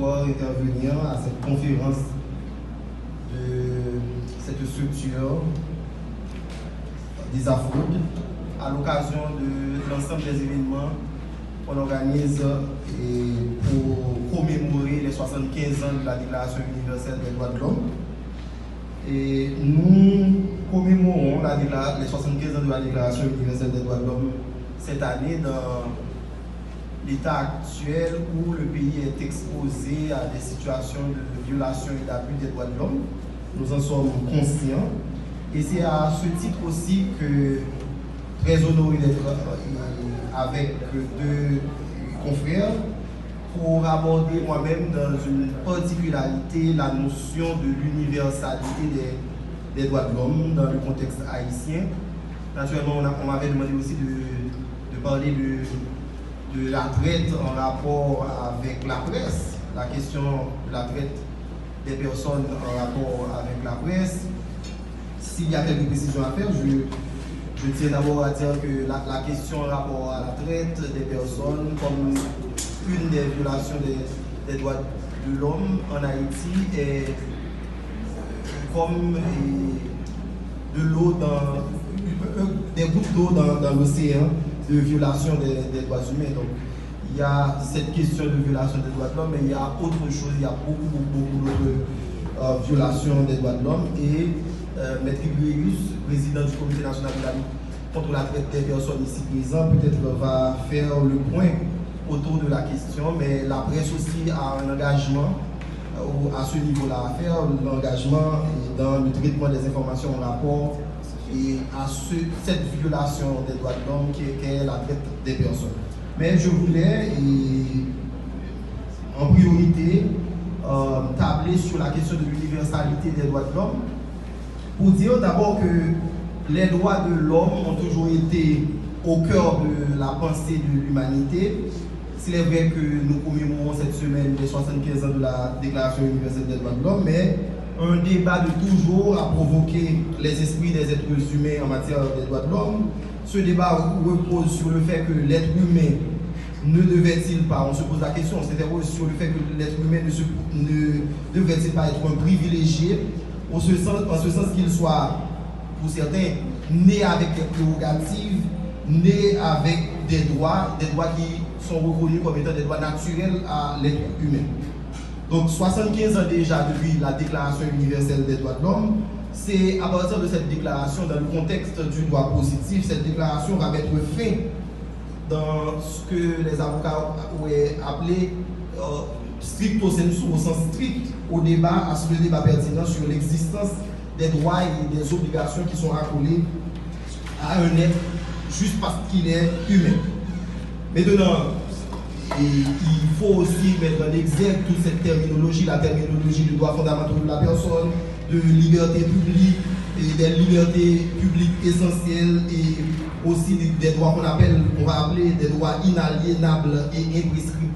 soir intervenir à cette conférence de cette structure des Afroud à l'occasion de l'ensemble des événements qu'on organise pour commémorer les 75 ans de la Déclaration universelle des droits de l'homme. Et nous commémorons les 75 ans de la Déclaration universelle des droits de l'homme cette année dans l'état actuel où le pays est exposé à des situations de violation et d'abus des droits de l'homme. Nous en sommes conscients. Et c'est à ce titre aussi que, très honoré d'être avec deux confrères, pour aborder moi-même dans une particularité la notion de l'universalité des droits de l'homme dans le contexte haïtien. Naturellement, on m'avait demandé aussi de parler de la traite en rapport avec la presse, la question de la traite des personnes en rapport avec la presse. S'il y a quelques précisions à faire, je tiens d'abord à dire que la question en rapport à la traite des personnes comme une des violations des droits de l'homme en Haïti est comme de l'eau des gouttes d'eau dans l'océan de violation des droits humains. Donc, il y a cette question de violation des droits de l'homme, mais il y a autre chose, il y a beaucoup d'autres violations des droits de l'homme. Et Maître Ibreus, président du Comité national de la lutte contre la traite des personnes ici présent, peut-être va faire le point autour de la question, mais la presse aussi a un engagement à ce niveau-là à faire, l'engagement dans le traitement des informations en rapport et à cette violation des droits de l'homme qui est la traite des personnes. Mais je voulais, en priorité, tabler sur la question de l'universalité des droits de l'homme, pour dire d'abord que les droits de l'homme ont toujours été au cœur de la pensée de l'humanité. C'est vrai que nous commémorons cette semaine les 75 ans de la Déclaration universelle des droits de l'homme, mais un débat de toujours a provoqué les esprits des êtres humains en matière des droits de l'homme. Ce débat repose sur le fait que l'être humain ne devait-il pas, on se pose la question, on s'interroge sur le fait que l'être humain ne devait-il pas être un privilégié, en ce sens qu'il soit, pour certains, né avec des prérogatives, né avec des droits qui sont reconnus comme étant des droits naturels à l'être humain. Donc 75 ans déjà depuis la Déclaration universelle des droits de l'homme, c'est à partir de cette déclaration, dans le contexte du droit positif, cette déclaration va mettre fin dans ce que les avocats auraient appelé stricto sensu, au sens strict, au débat, à ce débat pertinent sur l'existence des droits et des obligations qui sont accolées à un être juste parce qu'il est humain. Maintenant, il faut aussi mettre en exergue toute cette terminologie, la terminologie du droit fondamental de la personne, de liberté publique, et des libertés publiques essentielles et aussi des droits qu'on va appeler des droits inaliénables et imprescriptibles.